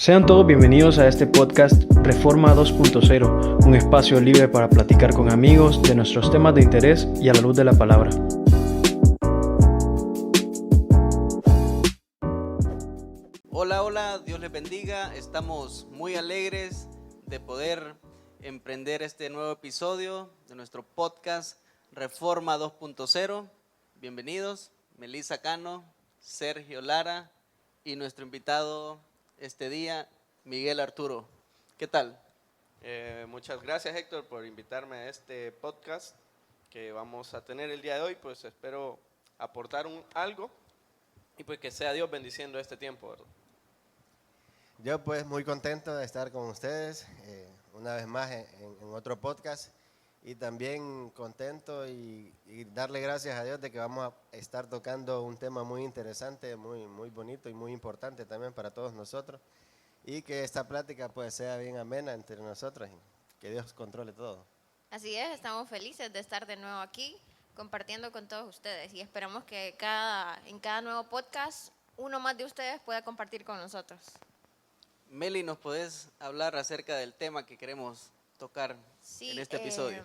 Sean todos bienvenidos a este podcast Reforma 2.0, un espacio libre para platicar con amigos de nuestros temas de interés y a la luz de la palabra. Hola, Dios les bendiga. Estamos muy alegres de poder emprender este nuevo episodio de nuestro podcast Reforma 2.0. Bienvenidos, Melissa Cano, Sergio Lara y nuestro invitado este día, Miguel Arturo. ¿Qué tal? Muchas gracias, Héctor, por invitarme a este podcast que vamos a tener el día de hoy. Pues espero aportar algo y pues que sea Dios bendiciendo este tiempo, ¿verdad? Yo pues muy contento de estar con ustedes una vez más en otro podcast y también contento y darle gracias a Dios de que vamos a estar tocando un tema muy interesante, muy bonito y muy importante también para todos nosotros y que esta plática pues sea bien amena entre nosotros y que Dios controle todo. Así es, estamos felices de estar de nuevo aquí compartiendo con todos ustedes y esperamos que en cada nuevo podcast uno más de ustedes pueda compartir con nosotros. Meli, ¿nos podés hablar acerca del tema que queremos tocar en este episodio?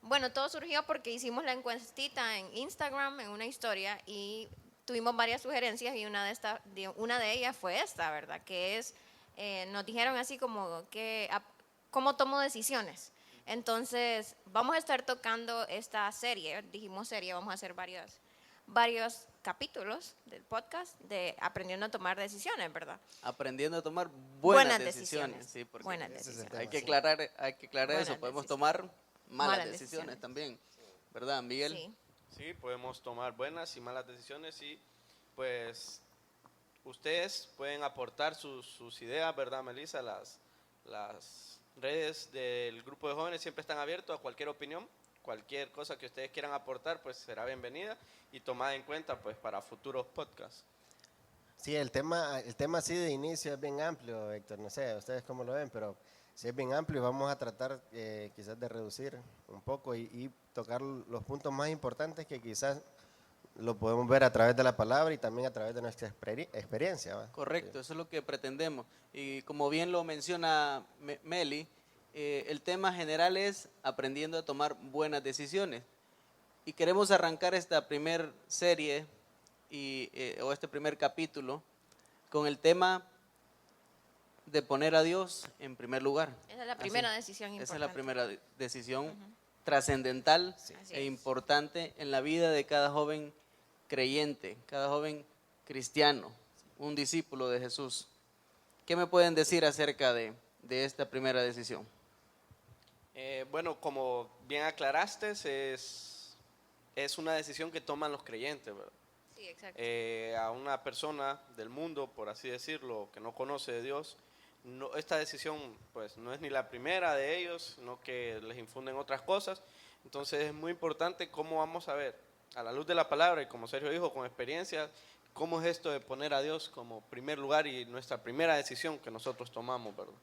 Bueno, todo surgió porque hicimos la encuestita en Instagram, en una historia, y tuvimos varias sugerencias y una de ellas fue esta, ¿verdad? Que es, nos dijeron así como que, ¿cómo tomo decisiones? Entonces, vamos a estar tocando esta serie, dijimos serie, vamos a hacer varios capítulos del podcast de aprendiendo a tomar decisiones, ¿verdad? Aprendiendo a tomar buenas decisiones. decisiones. Sí, porque Buenas decisiones. hay que aclarar Buenas eso. Podemos decisiones. tomar malas Malas decisiones decisiones. también, ¿verdad, Miguel? Sí. Sí, podemos tomar buenas y malas decisiones y pues ustedes pueden aportar sus ideas, ¿verdad, Melissa? Las redes del grupo de jóvenes siempre están abiertos a cualquier opinión. Cualquier cosa que ustedes quieran aportar pues será bienvenida y tomada en cuenta pues para futuros podcasts. Sí, el tema así de inicio es bien amplio, Héctor, no sé, ustedes cómo lo ven, pero sí es bien amplio y vamos a tratar quizás de reducir un poco y tocar los puntos más importantes que quizás lo podemos ver a través de la palabra y también a través de nuestra experiencia, ¿va? Correcto, eso es lo que pretendemos. Y como bien lo menciona Meli, el tema general es aprendiendo a tomar buenas decisiones. Y queremos arrancar esta primer serie o este primer capítulo con el tema de poner a Dios en primer lugar. Esa es la primera decisión importante. Esa es la primera decisión trascendental Así e es. importante en la vida de cada joven creyente, cada joven cristiano, un discípulo de Jesús. ¿Qué me pueden decir acerca de esta primera decisión? Bueno, como bien aclaraste, es una decisión que toman los creyentes, ¿verdad? Sí, exacto. A una persona del mundo, por así decirlo, que no conoce de Dios, esta decisión pues no es ni la primera de ellos, sino que les infunden otras cosas. Entonces es muy importante cómo vamos a ver, a la luz de la palabra y como Sergio dijo, con experiencia, cómo es esto de poner a Dios como primer lugar y nuestra primera decisión que nosotros tomamos, ¿verdad?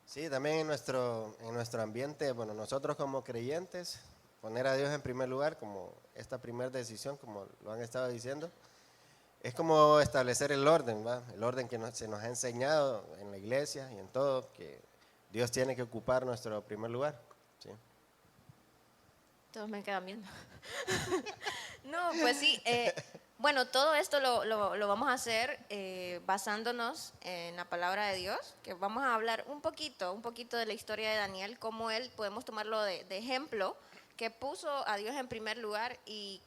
Sí, también en nuestro ambiente, bueno, nosotros como creyentes, poner a Dios en primer lugar, como esta primera decisión, como lo han estado diciendo, es como establecer el orden, ¿va? El orden que se nos ha enseñado en la iglesia y en todo, que Dios tiene que ocupar nuestro primer lugar, ¿sí? Todos me quedan viendo. No, pues sí. Bueno, todo esto lo vamos a hacer basándonos en la palabra de Dios, que vamos a hablar un poquito de la historia de Daniel, cómo él podemos tomarlo de ejemplo, que puso a Dios en primer lugar y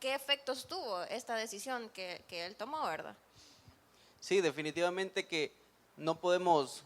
qué efectos tuvo esta decisión que él tomó, ¿verdad? Sí, definitivamente que no podemos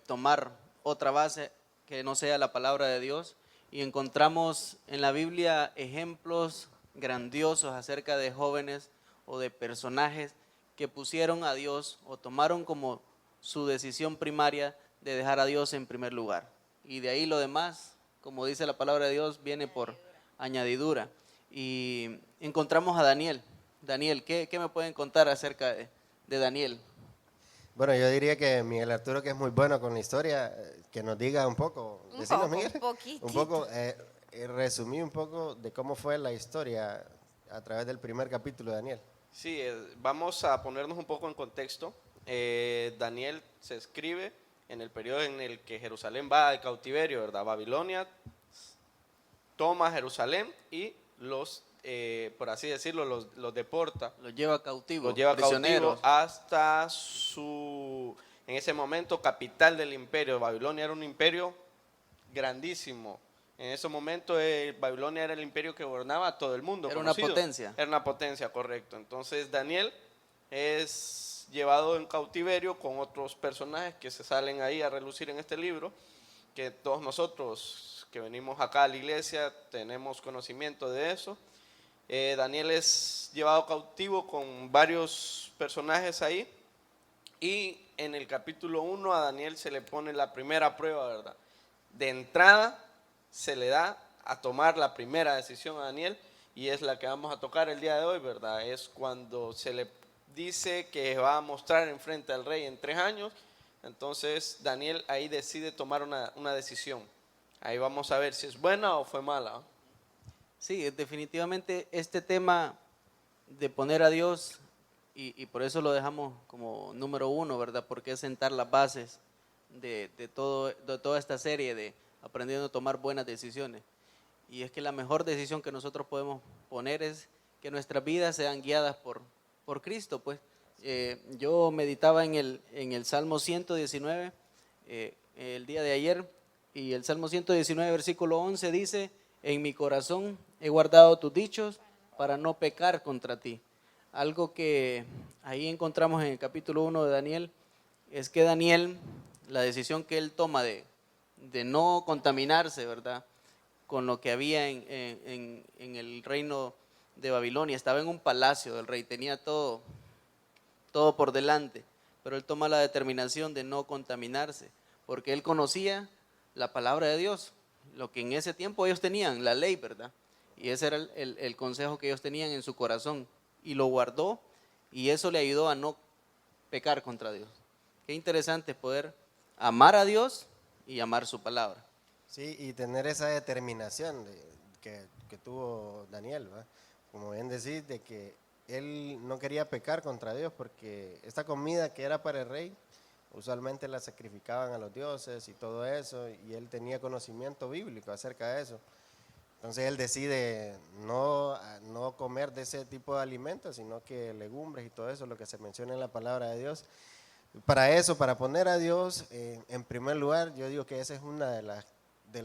tomar otra base que no sea la palabra de Dios, y encontramos en la Biblia ejemplos grandiosos acerca de jóvenes o de personajes que pusieron a Dios o tomaron como su decisión primaria de dejar a Dios en primer lugar. Y de ahí lo demás, como dice la palabra de Dios, viene por añadidura. Y encontramos a Daniel. Daniel, ¿qué me pueden contar acerca de Daniel? Bueno, yo diría que Miguel Arturo, que es muy bueno con la historia, que nos diga un poco, decinos, Miguel, poquitito. un poco, resumí un poco de cómo fue la historia a través del primer capítulo de Daniel. Sí, vamos a ponernos un poco en contexto. Daniel se escribe en el periodo en el que Jerusalén va de cautiverio, ¿verdad? Babilonia toma Jerusalén y los, por así decirlo, los deporta. Los lleva cautivos, Los lleva prisioneros. cautivos hasta en ese momento, capital del imperio. Babilonia era un imperio grandísimo. En ese momento, Babilonia era el imperio que gobernaba a todo el mundo. Era conocido. una potencia. Era una potencia, correcto. Entonces, Daniel es llevado en cautiverio con otros personajes que se salen ahí a relucir en este libro, que todos nosotros que venimos acá a la iglesia tenemos conocimiento de eso. Daniel es llevado cautivo con varios personajes ahí, y en el capítulo 1 a Daniel se le pone la primera prueba, ¿verdad? De entrada se le da a tomar la primera decisión a Daniel, y es la que vamos a tocar el día de hoy, ¿verdad? Es cuando se le dice que va a mostrar enfrente al rey en 3 años. Entonces Daniel ahí decide tomar una decisión. Ahí vamos a ver si es buena o fue mala. Sí, definitivamente este tema de poner a Dios, y por eso lo dejamos como número 1, ¿verdad? Porque es sentar las bases de toda esta serie de aprendiendo a tomar buenas decisiones. Y es que la mejor decisión que nosotros podemos poner es que nuestras vidas sean guiadas por Cristo. Pues yo meditaba en el Salmo 119 el día de ayer, y el Salmo 119 versículo 11 dice: en mi corazón he guardado tus dichos para no pecar contra ti. Algo que ahí encontramos en el capítulo 1 de Daniel es que Daniel, la decisión que él toma de no contaminarse, ¿verdad?, con lo que había en el reino de Babilonia. Estaba en un palacio del rey, tenía todo por delante, pero él toma la determinación de no contaminarse, porque él conocía la palabra de Dios, lo que en ese tiempo ellos tenían, la ley, ¿verdad? Y ese era el consejo que ellos tenían en su corazón, y lo guardó, y eso le ayudó a no pecar contra Dios. Qué interesante poder amar a Dios y amar su palabra. Sí, y tener esa determinación que tuvo Daniel, ¿va? Como bien decís, de que él no quería pecar contra Dios, porque esta comida que era para el rey, usualmente la sacrificaban a los dioses y todo eso, y él tenía conocimiento bíblico acerca de eso. Entonces él decide no comer de ese tipo de alimentos, sino que legumbres y todo eso, lo que se menciona en la palabra de Dios. Para eso, para poner a Dios en primer lugar, yo digo que esa es una de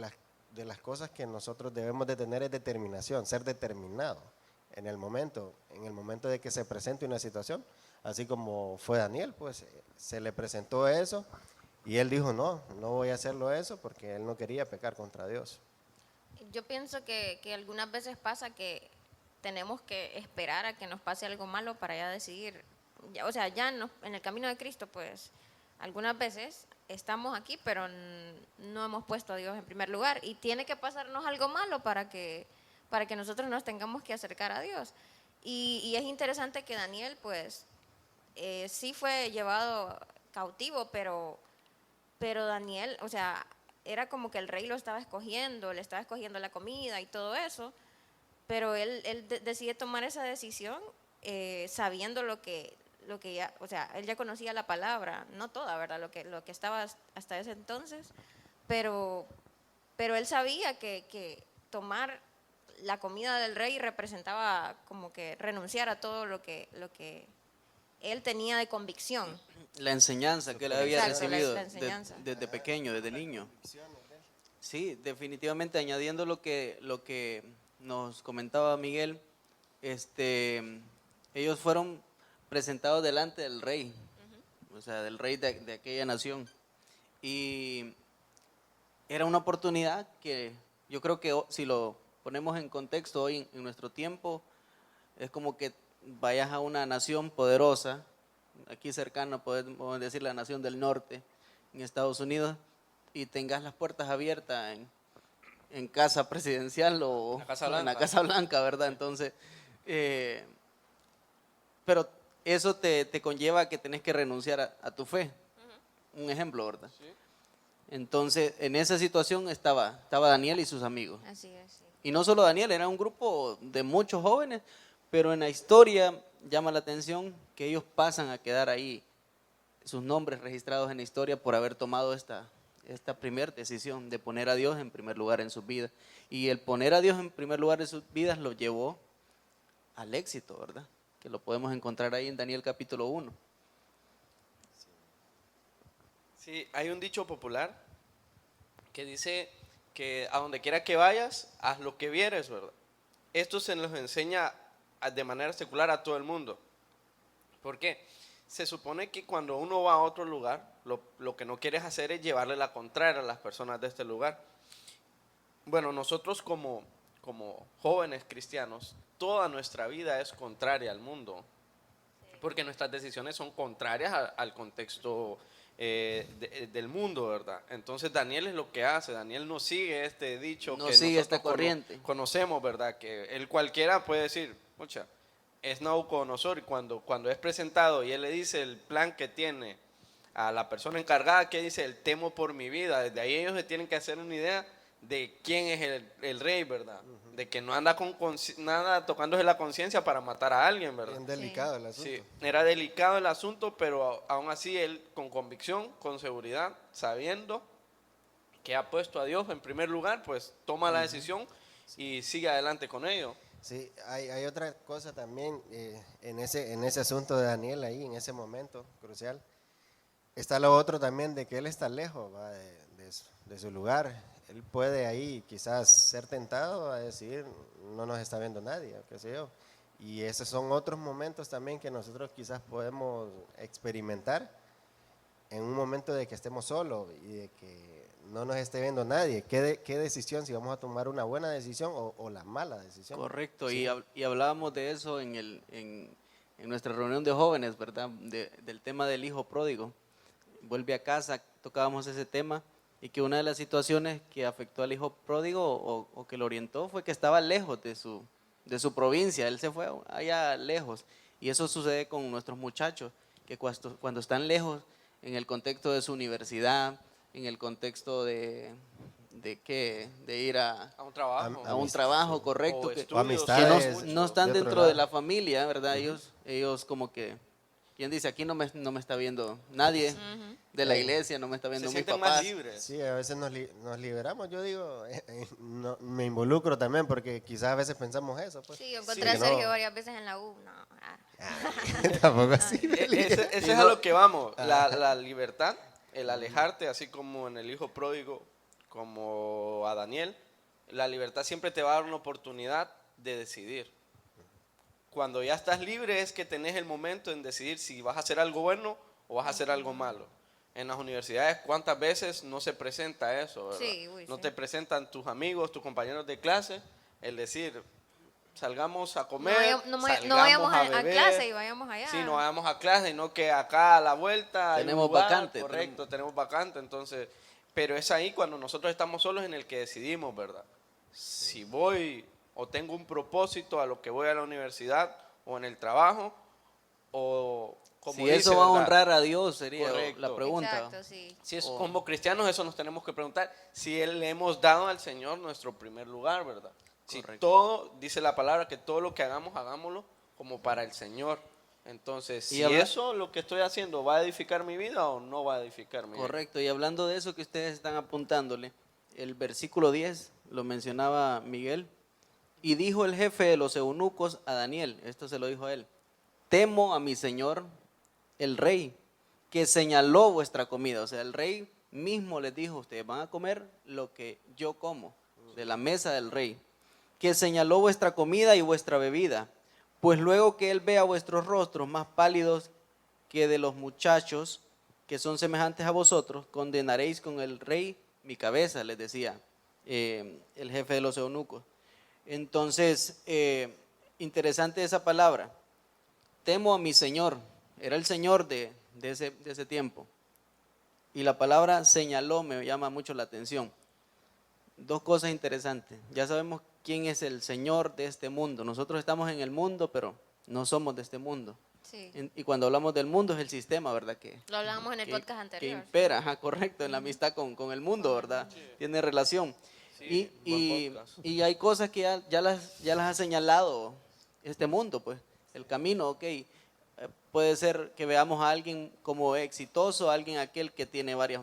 las cosas que nosotros debemos de tener, es determinación, ser determinado en el momento de que se presente una situación, así como fue Daniel, pues se le presentó eso y él dijo no voy a hacerlo eso, porque él no quería pecar contra Dios. Yo pienso que algunas veces pasa que tenemos que esperar a que nos pase algo malo para ya decidir. Ya, o sea, en el camino de Cristo, pues algunas veces estamos aquí, pero no hemos puesto a Dios en primer lugar, y tiene que pasarnos algo malo para que nosotros nos tengamos que acercar a Dios. Y es interesante que Daniel, pues, sí fue llevado cautivo, pero Daniel, o sea, era como que el rey lo estaba escogiendo, le estaba escogiendo la comida y todo eso, pero él decide tomar esa decisión sabiendo lo que ya, o sea, él ya conocía la palabra, no toda, ¿verdad?, lo que estaba hasta ese entonces, pero él sabía que tomar la comida del rey representaba como que renunciar a todo lo que él tenía de convicción. La enseñanza que él había Exacto, recibido la enseñanza. desde pequeño, desde niño. Sí, definitivamente, añadiendo lo que nos comentaba Miguel, ellos fueron presentados delante del rey, o sea, del rey de aquella nación, y era una oportunidad que yo creo que si lo ponemos en contexto hoy en nuestro tiempo, es como que vayas a una nación poderosa, aquí cercana podemos decir la nación del norte, en Estados Unidos, y tengas las puertas abiertas en casa presidencial o en la Casa Blanca, ¿verdad? Entonces, pero eso te conlleva a que tenés que renunciar a tu fe. Un ejemplo, ¿verdad? Sí. Entonces, en esa situación estaba Daniel y sus amigos. Así es, sí. Y no solo Daniel, era un grupo de muchos jóvenes, pero en la historia llama la atención que ellos pasan a quedar ahí sus nombres registrados en la historia por haber tomado esta primera decisión de poner a Dios en primer lugar en sus vidas. Y el poner a Dios en primer lugar en sus vidas lo llevó al éxito, ¿verdad? Que lo podemos encontrar ahí en Daniel capítulo 1. Sí, hay un dicho popular que dice que a donde quiera que vayas, haz lo que vieres, ¿verdad? Esto se nos enseña de manera secular a todo el mundo. ¿Por qué? Se supone que cuando uno va a otro lugar, lo que no quieres hacer es llevarle la contraria a las personas de este lugar. Bueno, nosotros como jóvenes cristianos, toda nuestra vida es contraria al mundo, porque nuestras decisiones son contrarias al contexto del mundo, ¿verdad? Entonces Daniel es lo que hace. Daniel no sigue este dicho, No que sigue nosotros esta corriente. conocemos, ¿verdad? Que el cualquiera puede decir, pucha, es Nabucodonosor, y cuando es presentado y él le dice el plan que tiene a la persona encargada, que dice, el temo por mi vida, desde ahí ellos se tienen que hacer una idea de quién es el rey, ¿verdad? De que no anda con nada tocándose la conciencia para matar a alguien, ¿verdad? Bien delicado el asunto. Sí, era delicado el asunto, pero aún así él con convicción, con seguridad, sabiendo que ha puesto a Dios en primer lugar, pues toma la decisión y sigue adelante con ello. Sí, hay otra cosa también en ese asunto de Daniel ahí, en ese momento crucial. Está lo otro también de que él está lejos, ¿va? De su lugar. Él puede ahí quizás ser tentado a decir, no nos está viendo nadie, qué sé yo. Y esos son otros momentos también que nosotros quizás podemos experimentar en un momento de que estemos solos y de que no nos esté viendo nadie. ¿Qué decisión, si vamos a tomar una buena decisión o la mala decisión? Correcto, Sí. y hablábamos de eso en nuestra reunión de jóvenes, ¿verdad? Del tema del hijo pródigo. Vuelve a casa, tocábamos ese tema, y que una de las situaciones que afectó al hijo pródigo o que lo orientó fue que estaba lejos de su provincia. Él se fue allá lejos, y eso sucede con nuestros muchachos, que cuando están lejos en el contexto de su universidad, en el contexto de ir a A un trabajo. un trabajo, correcto, O que estudios, amistades, que no están de otro dentro lado. de la familia, ¿verdad? Ellos como que, ¿quién dice? Aquí no me está viendo nadie de la iglesia, no me está Se viendo mis sienten papás. más libres. Sí, a veces nos liberamos, yo digo, no, me involucro también porque quizás a veces pensamos eso. Pues. Sí, yo encontré a que no. Sergio varias veces en la U. No, Tampoco así. Ese es a lo que vamos, la libertad, el alejarte, así como en el hijo pródigo, como a Daniel, la libertad siempre te va a dar una oportunidad de decidir. Cuando ya estás libre es que tenés el momento en decidir si vas a hacer algo bueno o vas a hacer algo malo. En las universidades, ¿cuántas veces no se presenta eso, verdad? Sí, uy, No sí. te presentan tus amigos, tus compañeros de clase, el decir, salgamos a comer, no salgamos vayamos a beber. clase y vayamos allá. Sí, no vayamos a clase, sino que acá a la vuelta hay un Tenemos lugar, vacante, correcto, tenemos vacante, entonces, pero es ahí cuando nosotros estamos solos en el que decidimos, ¿verdad? Si voy o tengo un propósito a lo que voy a la universidad o en el trabajo, o como Si dice, eso va a ¿verdad? honrar a Dios, sería Correcto. la pregunta. Exacto, sí. Si es O- como cristianos, eso nos tenemos que preguntar. Si le hemos dado al Señor nuestro primer lugar, ¿verdad? Si Correcto. todo, dice la palabra, que todo lo que hagamos, hagámoslo como para el Señor. Entonces, Y si habla- eso, lo que estoy haciendo, ¿va a edificar mi vida o no va a edificar mi vida? Correcto, y hablando de eso que ustedes están apuntándole, el versículo 10 lo mencionaba Miguel, y dijo el jefe de los eunucos a Daniel, esto se lo dijo a él, temo a mi señor el rey, que señaló vuestra comida. O sea, el rey mismo les dijo, ustedes van a comer lo que yo como, de la mesa del rey, que señaló vuestra comida y vuestra bebida, pues luego que él vea vuestros rostros más pálidos que de los muchachos que son semejantes a vosotros, condenaréis con el rey mi cabeza, les decía el jefe de los eunucos. Entonces, interesante esa palabra, temo a mi Señor, era el Señor de ese tiempo. Y la palabra señaló me llama mucho la atención. Dos cosas interesantes, ya sabemos quién es el Señor de este mundo, nosotros estamos en el mundo, pero no somos de este mundo. Sí. Y cuando hablamos del mundo es el sistema, ¿verdad? Lo hablábamos en el podcast Que anterior. impera, ajá, correcto, en la amistad con el mundo, ¿verdad? Tiene relación. Sí, buen podcast. Y hay cosas que ya las ha señalado este mundo, pues, el camino, ok. Puede ser que veamos a alguien como exitoso, alguien aquel que tiene varias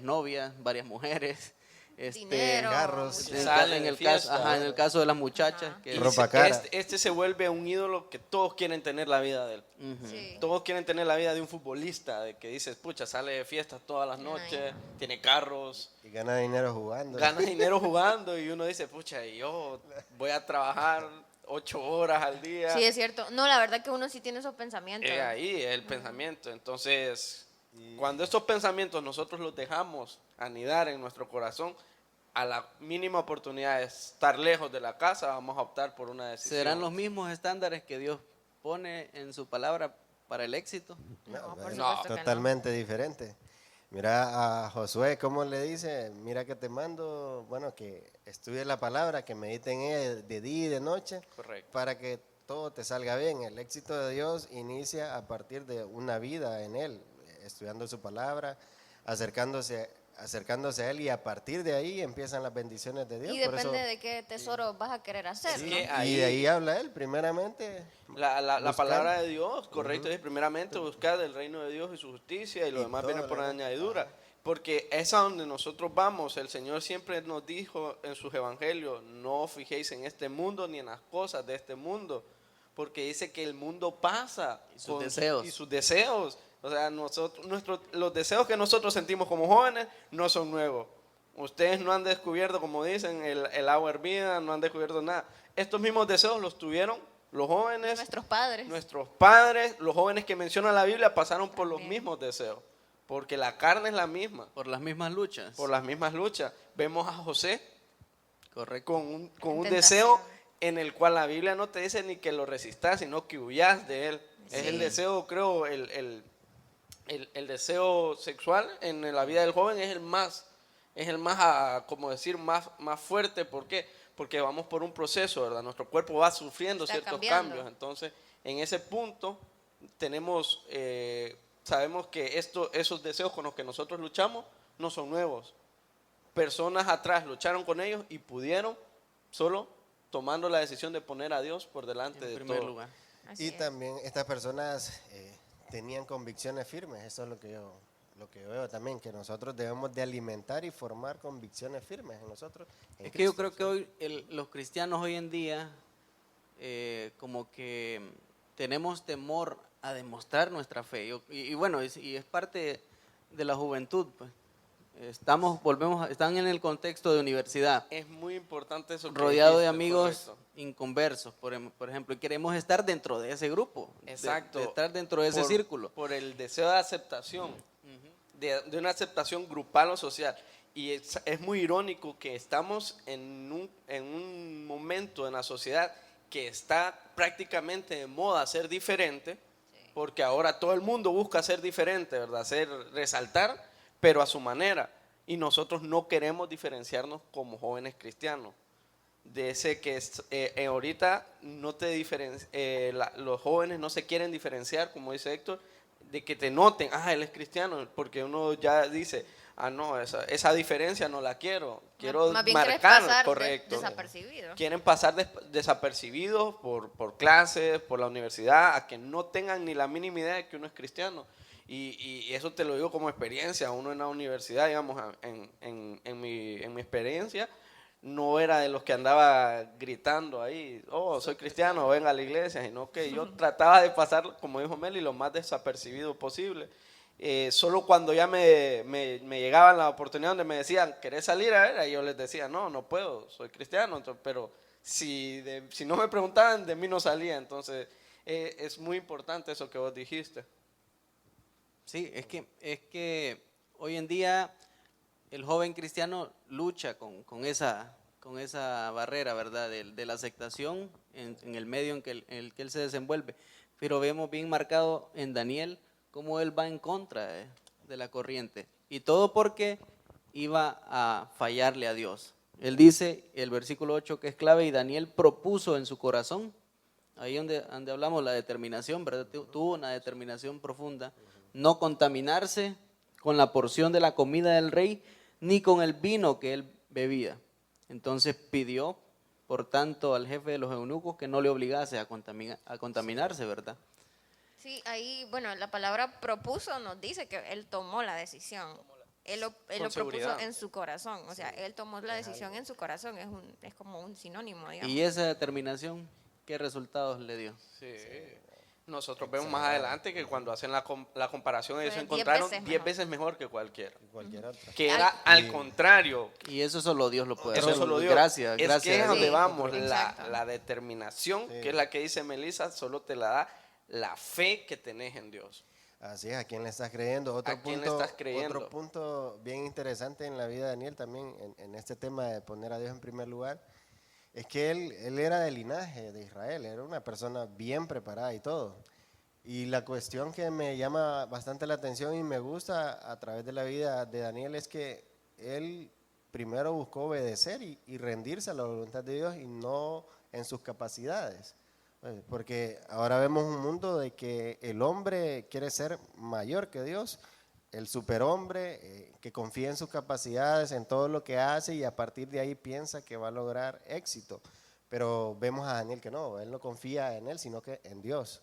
novias, varias mujeres, Dinero, carros. mucho- en, Salen en de el caso, fiesta. en el caso de las muchachas, Ajá. que Y Ropa cara. este se vuelve un ídolo que todos quieren tener la vida de él. Ujú. Sí. Todos quieren tener la vida de un futbolista, de que dices, pucha, sale de fiestas todas las noches, tiene carros, Y gana dinero jugando. gana dinero jugando y uno dice, pucha, y yo voy a trabajar 8 horas al día. Sí, es cierto. No, la verdad que uno sí tiene esos pensamientos. Ahí es el pensamiento. Entonces, cuando estos pensamientos nosotros los dejamos anidar en nuestro corazón, a la mínima oportunidad de estar lejos de la casa, vamos a optar por una decisión. ¿Serán los mismos estándares que Dios pone en su palabra para el éxito? No, por pues, supuesto que no. totalmente diferente. Mira a Josué, ¿cómo le dice? Mira que te mando, bueno, que estudie la palabra, que medite en ella de día y de noche, Correcto. para que todo te salga bien. El éxito de Dios inicia a partir de una vida en Él, estudiando su palabra, acercándose a Él, y a partir de ahí empiezan las bendiciones de Dios. Y Por depende eso- de qué tesoro vas a querer hacer, Es ¿no? que y de ahí habla Él, primeramente. La buscar. palabra de Dios, correcto, es primeramente buscar el reino de Dios y su justicia y lo Y demás todo viene lo por demás. añadidura. Porque es a donde nosotros vamos. El Señor siempre nos dijo en sus evangelios, no os fijéis en este mundo ni en las cosas de este mundo. Porque dice que el mundo pasa. Y sus deseos. Y sus deseos. O sea, los deseos que nosotros sentimos como jóvenes no son nuevos. Ustedes no han descubierto, como dicen, el agua hervida, no han descubierto nada. Estos mismos deseos los tuvieron los jóvenes, Nuestros padres. nuestros padres, los jóvenes que menciona la Biblia pasaron por los También. mismos deseos, porque la carne es la misma, Por las mismas luchas. por las mismas luchas. Vemos a José Correcto. con un Tentación. deseo en el cual la Biblia no te dice ni que lo resistas, sino que huyas de él. Es Sí. el deseo, creo, el deseo sexual en la vida del joven es el más, como decir, más fuerte. ¿Por qué? Porque vamos por un proceso, ¿verdad? Nuestro cuerpo va sufriendo Está ciertos cambiando. cambios. Entonces, en ese punto tenemos, sabemos que esos deseos con los que nosotros luchamos no son nuevos. Personas atrás lucharon con ellos y pudieron, solo tomando la decisión de poner a Dios por delante En de primer todo. lugar. Así Y es. también estas personas tenían convicciones firmes. Eso es lo que yo veo también, que nosotros debemos de alimentar y formar convicciones firmes en nosotros. en Es que yo Cristo. creo que hoy los cristianos hoy en día como que tenemos temor a demostrar nuestra fe. Y bueno, y es parte de la juventud, pues. Están en el contexto de universidad, Es muy importante eso que rodeado de dijiste, amigos correcto. inconversos, por ejemplo, y queremos estar dentro de ese grupo, Exacto. de estar dentro de ese círculo. Por el deseo de aceptación, de una aceptación grupal o social. Y es muy irónico que estamos en un momento en la sociedad que está prácticamente de moda ser diferente, porque ahora todo el mundo busca ser diferente, ¿verdad? Resaltar, pero a su manera. Y nosotros no queremos diferenciarnos como jóvenes cristianos. De ese que ahorita no los jóvenes no se quieren diferenciar, como dice Héctor, de que te noten, él es cristiano, porque uno ya dice, no, esa diferencia no la quiero Más bien quieres marcar, pasar correcto. desapercibido. Quieren pasar desapercibidos por clases, por la universidad, a que no tengan ni la mínima idea de que uno es cristiano. Y eso te lo digo como experiencia. Uno en la universidad, digamos, en mi experiencia, no era de los que andaba gritando ahí, soy cristiano, venga a la iglesia, sino que yo trataba de pasar, como dijo Meli, lo más desapercibido posible. Solo cuando ya me llegaban la oportunidad donde me decían, ¿querés salir a ver? Y yo les decía, no puedo, soy cristiano. Entonces, pero si no me preguntaban, de mí no salía. Entonces, es muy importante eso que vos dijiste. Sí, es que hoy en día el joven cristiano lucha con esa barrera, ¿verdad? De la aceptación en el medio en el que él se desenvuelve. Pero vemos bien marcado en Daniel cómo él va en contra de la corriente. Y todo porque iba a fallarle a Dios. Él dice, el versículo 8 que es clave, y Daniel propuso en su corazón, ahí donde hablamos la determinación, ¿verdad? Tuvo una determinación profunda, no contaminarse con la porción de la comida del rey, ni con el vino que él bebía. Entonces pidió, por tanto, al jefe de los eunucos que no le obligase a contaminarse, ¿verdad? Sí, ahí, bueno, la palabra propuso nos dice que él tomó la decisión. Él lo propuso seguridad. en su corazón. O sea, él tomó la decisión en su corazón. Es como un sinónimo, digamos. Y esa determinación, ¿qué resultados le dio? Sí. Nosotros vemos más adelante que cuando hacen la comparación, ellos Fue se 10 encontraron veces 10 mejor. veces mejor que cualquiera. Cualquier otra. Que era al contrario. Y eso solo Dios lo puede Eso hacer. solo Dios. Gracias, es gracias. que es a donde Dios. vamos. Exacto. La determinación, Sí. que es la que dice Melissa, solo te la da la fe que tenés en Dios. Así es, ¿a quién le estás creyendo? Otro ¿A quién le punto, estás creyendo? Otro punto bien interesante en la vida de Daniel también, en este tema de poner a Dios en primer lugar, es que él era del linaje de Israel, era una persona bien preparada y todo. Y la cuestión que me llama bastante la atención y me gusta a través de la vida de Daniel es que él primero buscó obedecer y rendirse a la voluntad de Dios y no en sus capacidades. Porque ahora vemos un mundo de que el hombre quiere ser mayor que Dios, el superhombre que confía en sus capacidades, en todo lo que hace y a partir de ahí piensa que va a lograr éxito. Pero vemos a Daniel que no, él no confía en él, sino que en Dios.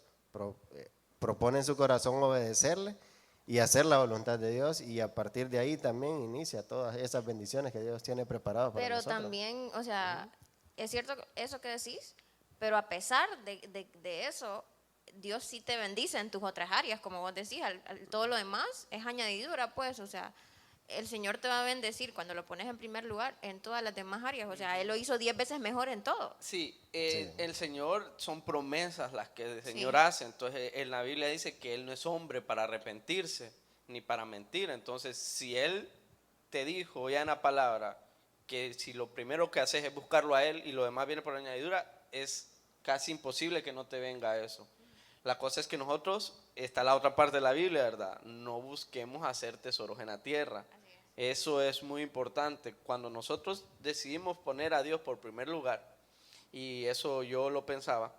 Propone en su corazón obedecerle y hacer la voluntad de Dios y a partir de ahí también inicia todas esas bendiciones que Dios tiene preparadas para Pero nosotros. también, o sea, es cierto eso que decís, pero a pesar de eso, Dios sí te bendice en tus otras áreas, como vos decís, todo lo demás es añadidura, pues, o sea, el Señor te va a bendecir cuando lo pones en primer lugar en todas las demás áreas, o sea, Él lo hizo 10 veces mejor en todo. Sí, Sí. el Señor son promesas las que el Señor Sí. hace. Entonces, en la Biblia dice que Él no es hombre para arrepentirse ni para mentir. Entonces, si Él te dijo ya en la palabra que si lo primero que haces es buscarlo a Él y lo demás viene por añadidura, es casi imposible que no te venga eso. La cosa es que nosotros, está la otra parte de la Biblia, ¿verdad? No busquemos hacer tesoros en la tierra. Eso es muy importante. Cuando nosotros decidimos poner a Dios por primer lugar, y eso yo lo pensaba,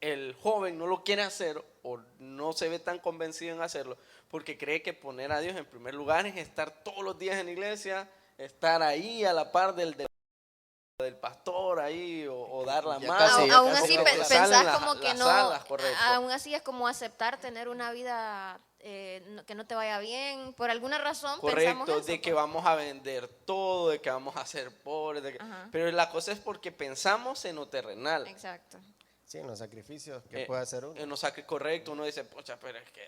el joven no lo quiere hacer o no se ve tan convencido en hacerlo porque cree que poner a Dios en primer lugar es estar todos los días en la iglesia, estar ahí a la par del pastor ahí o dar la Ya mano. casi, ya Aún casi así lo que pensás como que no, Salas, correcto. aún así es como aceptar tener una vida que no te vaya bien, por alguna razón pensamos Correcto, eso, de que pues. vamos a vender todo, de que vamos a ser pobres, Ajá. pero la cosa es porque pensamos en lo terrenal. Exacto. Sí, en los sacrificios que puede hacer uno. Correcto, uno dice, pocha, pero es que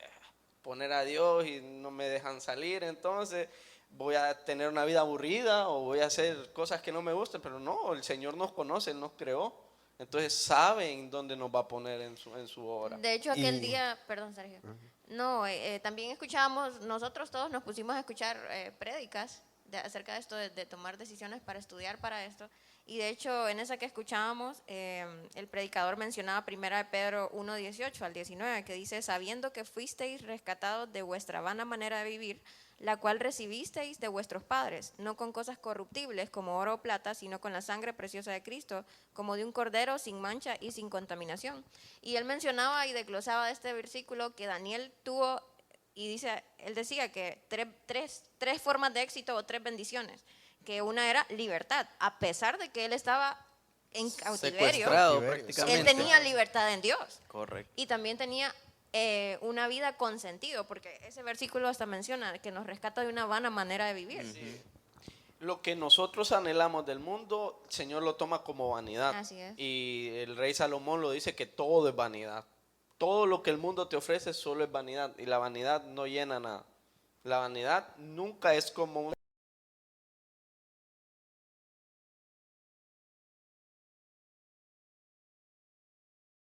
poner a Dios y no me dejan salir, entonces voy a tener una vida aburrida o voy a hacer cosas que no me gustan, pero no, el Señor nos conoce, Él nos creó, entonces sabe en dónde nos va a poner en su obra. De hecho, aquel Y- día, perdón, Sergio, no, también escuchábamos, nosotros todos nos pusimos a escuchar prédicas acerca de esto, de tomar decisiones para estudiar para esto. Y de hecho, en esa que escuchábamos, el predicador mencionaba 1 de Pedro 1:18 al 19, que dice, sabiendo que fuisteis rescatados de vuestra vana manera de vivir, la cual recibisteis de vuestros padres, no con cosas corruptibles como oro o plata, sino con la sangre preciosa de Cristo, como de un cordero sin mancha y sin contaminación. Y él mencionaba y desglosaba de este versículo que Daniel tuvo, y dice, él decía que tres formas de éxito o 3 bendiciones, que una era libertad, a pesar de que él estaba en cautiverio, Secuestrado Cautiverio. prácticamente. él tenía libertad en Dios. Correcto. Y también tenía una vida con sentido, porque ese versículo hasta menciona que nos rescata de una vana manera de vivir. Lo que nosotros anhelamos del mundo, el Señor lo toma como vanidad. Así es. Y el rey Salomón lo dice que todo es vanidad. Todo lo que el mundo te ofrece solo es vanidad. Y la vanidad no llena nada. La vanidad nunca es como un...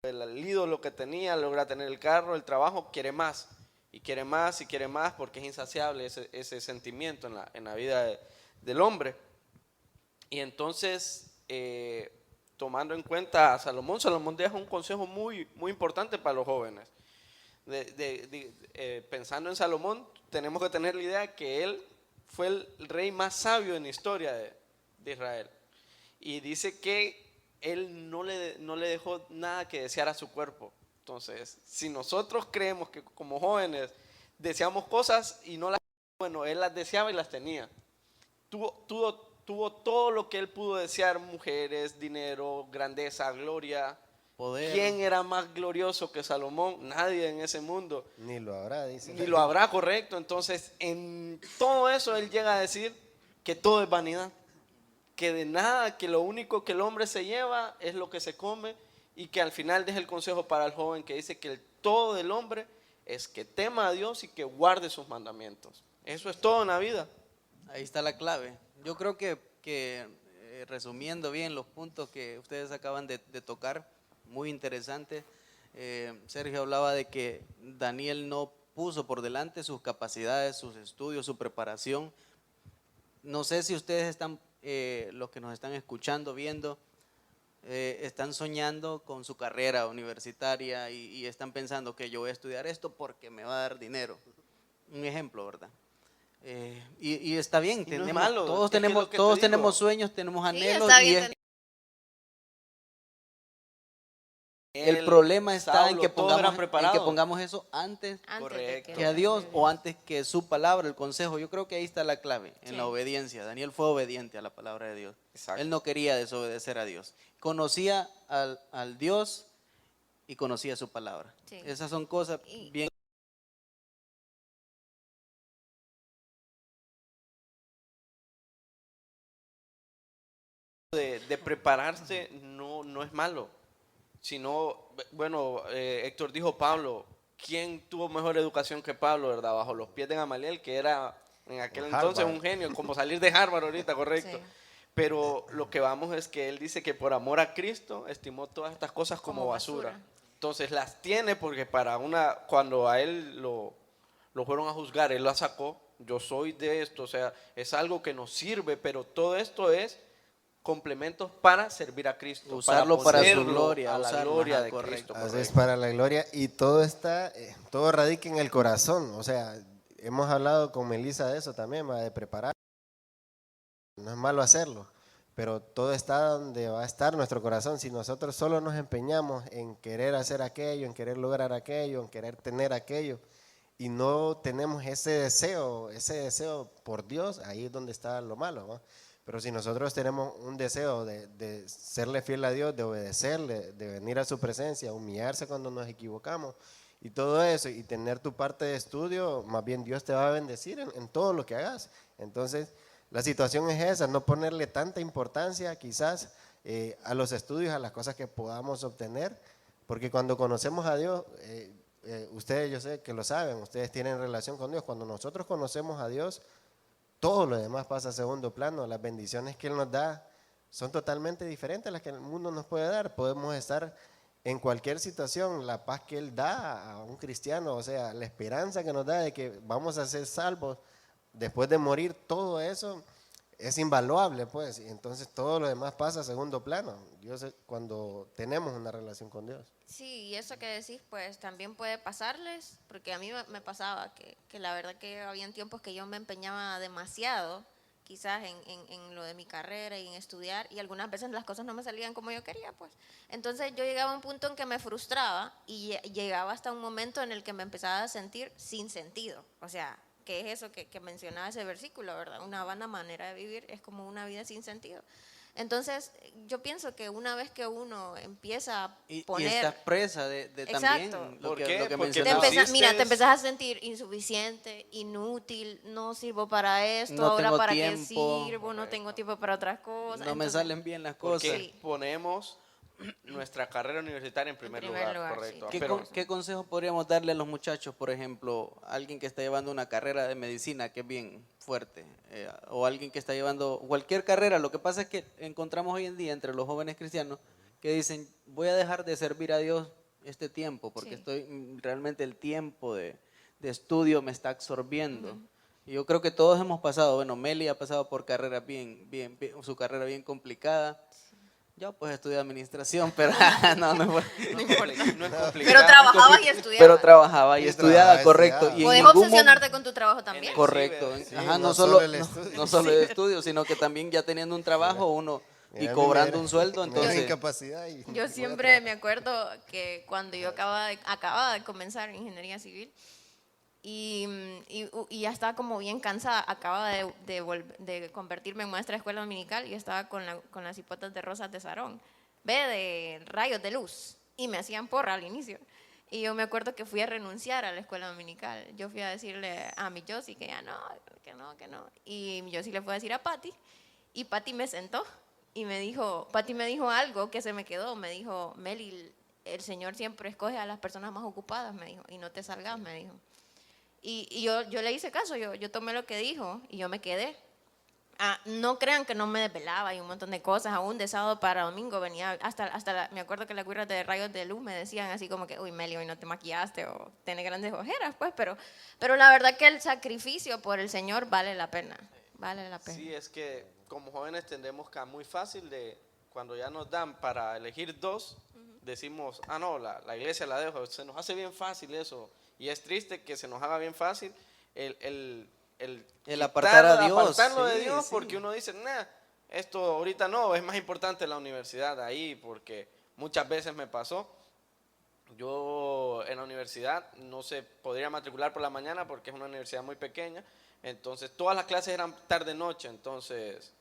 El ídolo que tenía, logra tener el carro, el trabajo, quiere más. Y quiere más y quiere más porque es insaciable ese sentimiento en la vida del hombre. Y entonces, tomando en cuenta a Salomón, Salomón deja un consejo muy, muy importante para los jóvenes. Pensando en Salomón, tenemos que tener la idea que él fue el rey más sabio en la historia de Israel. Y dice que él no le dejó nada que desear a su cuerpo. Entonces, si nosotros creemos que como jóvenes deseamos cosas y no las, bueno, él las deseaba y las tenía. Tuvo todo lo que él pudo desear, mujeres, dinero, grandeza, gloria, poder. ¿Quién era más glorioso que Salomón? Nadie en ese mundo. Ni lo habrá, dice. Ni lo habrá, correcto. Entonces, en todo eso él llega a decir que todo es vanidad, que de nada, que lo único que el hombre se lleva es lo que se come, y que al final deja el consejo para el joven que dice que el todo del hombre es que tema a Dios y que guarde sus mandamientos. Eso es todo en la vida. Ahí está la clave. Yo creo que resumiendo bien los puntos que ustedes acaban de tocar, muy interesante. Sergio hablaba de que Daniel no puso por delante sus capacidades, sus estudios, su preparación. No sé si ustedes están, los que nos están escuchando, viendo, están soñando con su carrera universitaria y están pensando que yo voy a estudiar esto porque me va a dar dinero. Un ejemplo, ¿verdad? Y está bien, Y no es tenemos, malo, todos es que es tenemos, lo que te todos digo. tenemos sueños, tenemos Sí, anhelos, está y bien. el problema está en Saulo, que, todos eran preparados. pongamos eso antes Antes de Correcto. que a Dios o antes que su palabra, el consejo. Yo creo que ahí está la clave, en Sí. la obediencia. Daniel fue obediente a la palabra de Dios. Exacto. Él no quería desobedecer a Dios. Conocía al Dios y conocía su palabra. Sí. Esas son cosas Y- bien. De prepararse no es malo, sino, bueno, Héctor dijo Pablo, ¿quién tuvo mejor educación que Pablo, verdad? Bajo los pies de Gamaliel, que era en aquel En entonces Harvard. un genio, como salir de Harvard ahorita, correcto. Sí. Pero lo que vamos es que él dice que por amor a Cristo estimó todas estas cosas como Como basura. basura. Entonces las tiene porque cuando a él lo fueron a juzgar, él la sacó, yo soy de esto, o sea, es algo que nos sirve, pero todo esto es complementos para servir a Cristo, Usarlo para su ponerlo gloria, a la usarlo, gloria ajá, de correcto. Cristo. Así es correcto. para la gloria y todo radica en el corazón. O sea, hemos hablado con Melissa de eso también, de preparar. No es malo hacerlo, pero todo está donde va a estar nuestro corazón. Si nosotros solo nos empeñamos en querer hacer aquello, en querer lograr aquello, en querer tener aquello, y no tenemos ese deseo por Dios, ahí es donde está lo malo, ¿no? Pero si nosotros tenemos un deseo de serle fiel a Dios, de obedecerle, de venir a su presencia, humillarse cuando nos equivocamos y todo eso, y tener tu parte de estudio, más bien Dios te va a bendecir en todo lo que hagas. Entonces, la situación es esa, no ponerle tanta importancia quizás a los estudios, a las cosas que podamos obtener, porque cuando conocemos a Dios, ustedes yo sé que lo saben, ustedes tienen relación con Dios, cuando nosotros conocemos a Dios, todo lo demás pasa a segundo plano. Las bendiciones que Él nos da son totalmente diferentes a las que el mundo nos puede dar. Podemos estar en cualquier situación, la paz que Él da a un cristiano, o sea, la esperanza que nos da de que vamos a ser salvos después de morir, todo eso es invaluable, pues. Y entonces todo lo demás pasa a segundo plano. Dios cuando tenemos una relación con Dios. Sí, y eso que decís, pues también puede pasarles, porque a mí me pasaba que la verdad que habían tiempos que yo me empeñaba demasiado, quizás en lo de mi carrera y en estudiar, y algunas veces las cosas no me salían como yo quería, pues. Entonces yo llegaba a un punto en que me frustraba y llegaba hasta un momento en el que me empezaba a sentir sin sentido, o sea, que es eso que mencionaba ese versículo, ¿verdad? Una vana manera de vivir es como una vida sin sentido. Entonces, yo pienso que una vez que uno empieza a Y poner... estás presa de Exacto. también lo ¿Por que, qué? lo que Porque mencionabas. Mira, te empezás a sentir insuficiente, inútil, no sirvo para esto, No ahora tengo para tiempo. qué sirvo, no tengo tiempo para otras cosas. No me Entonces, salen bien las cosas. Porque Sí. ponemos nuestra carrera universitaria en primer lugar, correcto. sí. Pero ¿Qué consejos podríamos darle a los muchachos, por ejemplo, alguien que está llevando una carrera de medicina que es bien fuerte, o alguien que está llevando cualquier carrera? Lo que pasa es que encontramos hoy en día entre los jóvenes cristianos que dicen, voy a dejar de servir a Dios este tiempo, porque Sí. realmente el tiempo de estudio me está absorbiendo. Y yo creo que todos hemos pasado, bueno, Meli ha pasado por carreras su carrera bien complicada. Yo pues estudié administración, pero no importa. no importa. no es complicado. Pero trabajabas y estudiabas. Pero trabajaba y Sí, estudiaba, trabajaba, correcto. estudiaba. Y en Puedes ningún obsesionarte con tu trabajo también. el correcto. ciber. Sí, Ajá, no no solo solo, el estudio. no solo el estudio, sino que también ya teniendo un trabajo uno y Mira, a mí cobrando me un sueldo, me dieron entonces incapacidad y voy Yo a siempre me acuerdo que cuando yo acababa de comenzar ingeniería civil y ya estaba como bien cansada, acababa de convertirme en maestra de escuela dominical y estaba con las hipotas de Rosas de Sarón, de rayos de luz. y me hacían porra al inicio. Y yo me acuerdo que fui a renunciar a la escuela dominical. Yo fui a decirle a mi Josie que ya no, que no, que no. Y mi Josie le fue a decir a Patty, y Patty me sentó y me dijo, Patty me dijo algo que se me quedó. Me dijo, Meli, el Señor siempre escoge a las personas más ocupadas, me dijo, y no te salgas, me dijo. Y yo le hice caso, yo tomé lo que dijo y yo me quedé. No crean que no me desvelaba y un montón de cosas, aún de sábado para domingo venía, me acuerdo que las güiras de rayos de luz me decían así como que, uy, Meli, hoy no te maquillaste o tienes grandes ojeras, pues, pero la verdad que el sacrificio por el Señor vale la pena, vale la pena. Sí, es que como jóvenes tendemos que muy fácil de, cuando ya nos dan para elegir dos, decimos, no, la iglesia la dejo, se nos hace bien fácil eso, y es triste que se nos haga bien fácil el apartar a Dios. Apartarlo de Sí, Dios, sí. porque uno dice, nah, esto ahorita no, es más importante la universidad ahí, porque muchas veces me pasó. Yo en la universidad no se podría matricular por la mañana porque es una universidad muy pequeña, entonces todas las clases eran tarde-noche, entonces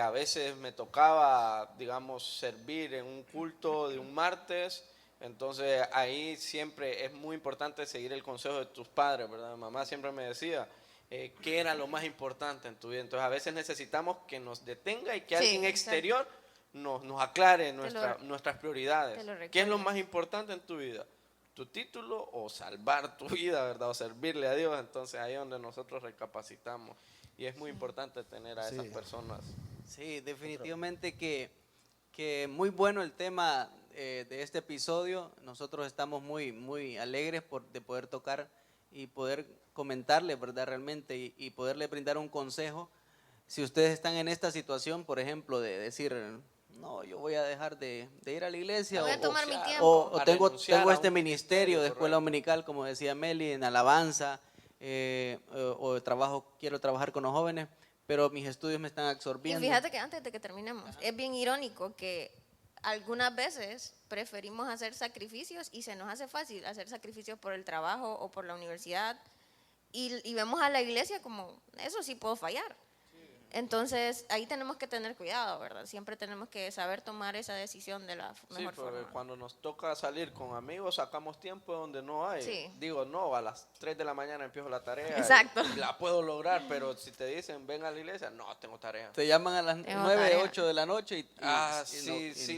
a veces me tocaba, digamos, servir en un culto de un martes. Entonces ahí siempre es muy importante seguir el consejo de tus padres, ¿verdad? Mi mamá siempre me decía qué era lo más importante en tu vida. Entonces a veces necesitamos que nos detenga y que Sí, alguien exacto. exterior nos aclare nuestras prioridades. te lo ¿Qué es lo recuerde. más importante en tu vida? ¿Tu título o salvar tu vida, verdad? O servirle a Dios. Entonces ahí es donde nosotros recapacitamos. Y es muy importante tener a Sí. esas personas. Sí, definitivamente que muy bueno el tema de este episodio. Nosotros estamos muy alegres de poder tocar y poder comentarle, ¿verdad? Realmente y poderle brindar un consejo. Si ustedes están en esta situación, por ejemplo, de decir, no, yo voy a dejar de ir a la iglesia Voy a tomar mi tiempo. o A tengo renunciar a este un ministerio de escuela correcto. dominical, como decía Meli, en alabanza, quiero trabajar con los jóvenes, pero mis estudios me están Y absorbiendo. fíjate que antes de que terminemos, es bien irónico que algunas veces preferimos hacer sacrificios y se nos hace fácil hacer sacrificios por el trabajo o por la universidad y vemos a la iglesia como, eso sí puedo fallar. Entonces ahí tenemos que tener cuidado, ¿verdad? Siempre tenemos que saber tomar esa decisión de la Sí, mejor porque forma. cuando nos toca salir con amigos sacamos tiempo donde no hay. Sí. Digo, no, a las 3 de la mañana empiezo la tarea. Exacto. Y la puedo lograr, pero si te dicen, ven a la iglesia, no, tengo tarea. Te llaman a las Tengo 9, tarea. 8 de la noche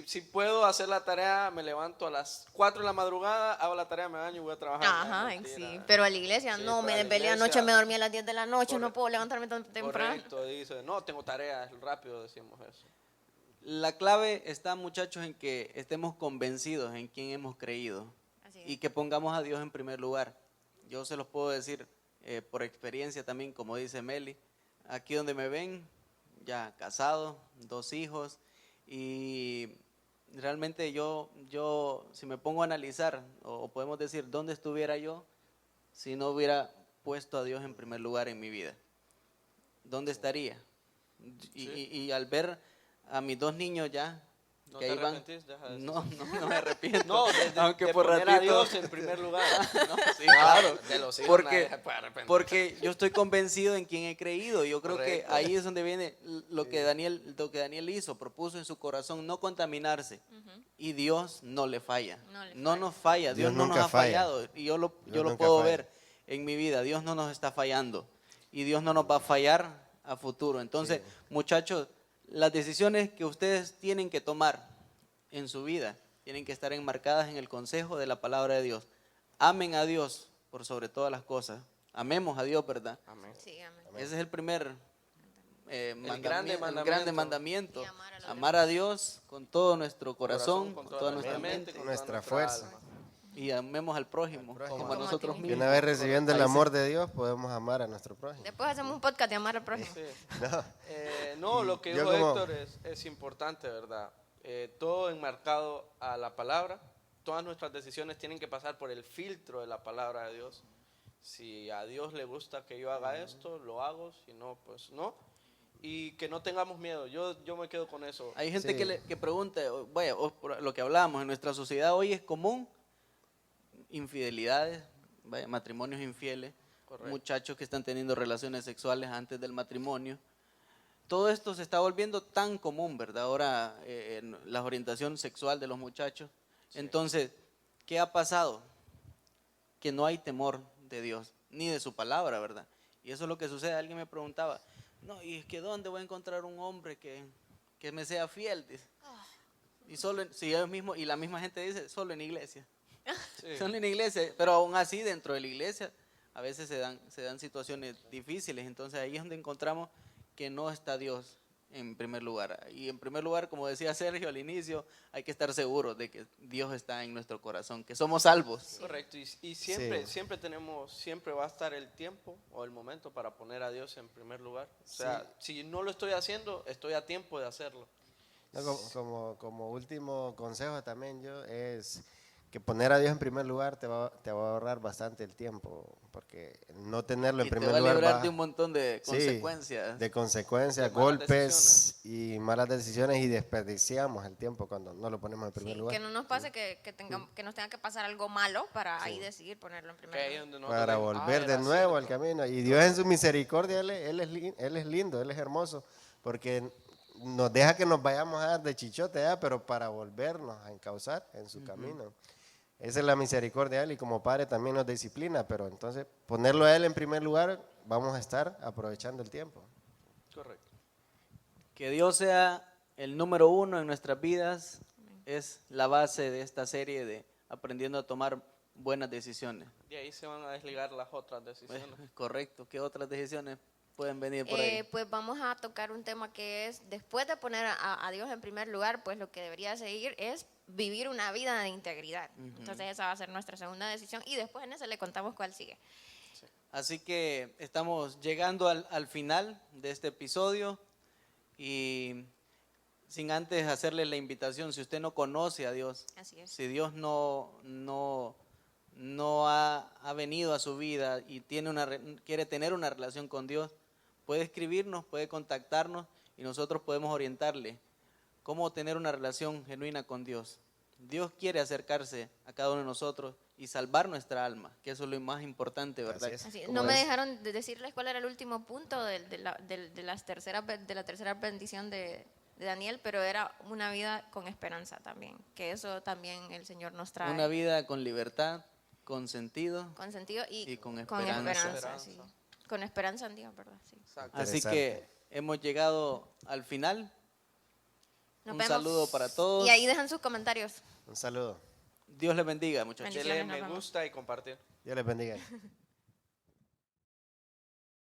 Si puedo hacer la tarea, me levanto a las 4 de la madrugada, hago la tarea, me baño y voy a trabajar. Ajá, Mentira. sí. Pero a la iglesia, Sí, no, pero me a la desvelé iglesia- anoche, me dormí a las 10 de la noche, no Correcto. puedo levantarme tan temprano. Correcto, dice, no, tengo tarea, rápido decimos eso. La clave está, muchachos, en que estemos convencidos en quién hemos creído Así es. y que pongamos a Dios en primer lugar. Yo se los puedo decir por experiencia también, como dice Meli, aquí donde me ven, ya casado, 2 hijos, y realmente yo si me pongo a analizar, o podemos decir, ¿dónde estuviera yo si no hubiera puesto a Dios en primer lugar en mi vida? ¿Dónde estaría? Y al ver a mis 2 niños ya, ¿No que te ahí van, arrepentís? Deja de no me arrepiento. No, aunque de por poner a ratito. Dios en primer lugar. No, sí, claro. De los hijos Porque- nadie se puede arrepentir. Porque yo estoy convencido en quien he creído. Yo creo Correcto. que ahí es donde viene lo que Daniel hizo, propuso en su corazón no contaminarse. Y Dios no le falla. No le No falla. nos falla. Dios Dios no nos nunca ha falla. fallado. Y yo lo nunca puedo falla. ver en mi vida. Dios no nos está fallando. Y Dios no nos va a fallar a futuro. Entonces, muchachos, las decisiones que ustedes tienen que tomar en su vida tienen que estar enmarcadas en el consejo de la palabra de Dios. Amen a Dios por sobre todas las cosas. Amemos a Dios, ¿verdad? Amén. Sí, amén. Ese es el primer grande mandamiento. Y amar a los Amar a Dios con todo nuestro corazón, con toda nuestra mente. con nuestra toda nuestra fuerza. alma. Y amemos al prójimo, prójimo. como a Como a nosotros ti Y mismos. una vez recibiendo el Ahí amor de Dios, podemos amar a nuestro prójimo. Después hacemos un podcast de amar al prójimo. Sí. No. No, lo que Yo dijo como- Héctor es importante, ¿verdad? Todo enmarcado a la palabra. Todas nuestras decisiones tienen que pasar por el filtro de la palabra de Dios. Si a Dios le gusta que yo haga esto, lo hago. Si no, pues no. Y que no tengamos miedo. Yo me quedo con eso. Hay gente Sí. que pregunta, vaya, por lo que hablábamos, en nuestra sociedad hoy es común infidelidades, vaya, matrimonios infieles, Correcto. muchachos que están teniendo relaciones sexuales antes del matrimonio. Todo esto se está volviendo tan común, ¿verdad? Ahora la orientación sexual de los muchachos. Entonces, ¿qué ha pasado? Que no hay temor de Dios, ni de su palabra, ¿verdad? Y eso es lo que sucede. Alguien me preguntaba, no, y es que ¿dónde voy a encontrar un hombre que me sea fiel? Dice. Y si ellos mismos, y la misma gente dice, solo en iglesia. Sí. Solo en iglesia, pero aún así dentro de la iglesia a veces se dan situaciones difíciles. Entonces ahí es donde encontramos que no está Dios en primer lugar. Y en primer lugar, como decía Sergio al inicio, hay que estar seguros de que Dios está en nuestro corazón, que somos salvos. Correcto, y siempre, Sí. siempre va a estar el tiempo o el momento para poner a Dios en primer lugar. O sea, si no lo estoy haciendo, estoy a tiempo de hacerlo. No, como último consejo también yo es que poner a Dios en primer lugar te va a ahorrar bastante el tiempo, porque no tenerlo en Y te primer va a lugar librar de un montón de sí, consecuencias. de consecuencias, De malas golpes y malas decisiones, y desperdiciamos el tiempo cuando no lo ponemos en primer Sí, lugar. que no nos pase que nos tenga que pasar algo malo para ahí decidir ponerlo en Que primer ahí es lugar. donde nosotros Para decimos, volver era de nuevo cierto. al camino. Y Dios en su misericordia, él es lindo, Él es hermoso, porque nos deja que nos vayamos a dar de chichote, pero para volvernos a encauzar en su camino. Esa es la misericordia de Él, y como Padre también nos disciplina, pero entonces ponerlo a Él en primer lugar, vamos a estar aprovechando el tiempo. Correcto. Que Dios sea el número uno en nuestras vidas es la base de esta serie de aprendiendo a tomar buenas decisiones. De ahí se van a desligar las otras decisiones. Correcto. ¿Qué otras decisiones pueden venir por ahí? Pues vamos a tocar un tema que es, después de poner a Dios en primer lugar, pues lo que debería seguir es vivir una vida de integridad. Entonces esa va a ser nuestra segunda decisión y después en esa le contamos cuál sigue. Así que estamos llegando al final de este episodio y sin antes hacerle la invitación, si usted no conoce a Dios, Así es. si Dios no ha venido a su vida y quiere tener una relación con Dios, puede escribirnos, puede contactarnos y nosotros podemos orientarle cómo tener una relación genuina con Dios. Dios quiere acercarse a cada uno de nosotros y salvar nuestra alma, que eso es lo más importante, ¿verdad? Así es. Así, Como no me es. dejaron de decirles cuál era el último punto de la tercera bendición de Daniel, pero era una vida con esperanza también, que eso también el Señor nos trae. Una vida con libertad, con sentido. Con sentido y con esperanza. sí. Con esperanza en Dios, ¿verdad? Sí. Exacto. Así Interesante. que hemos llegado al final. Nos Un vemos. saludo para todos. Y ahí dejan sus comentarios. Un saludo. Dios les bendiga, muchachos. Bendiciones, Dele nos me vemos. gusta y compartir. Dios les bendiga.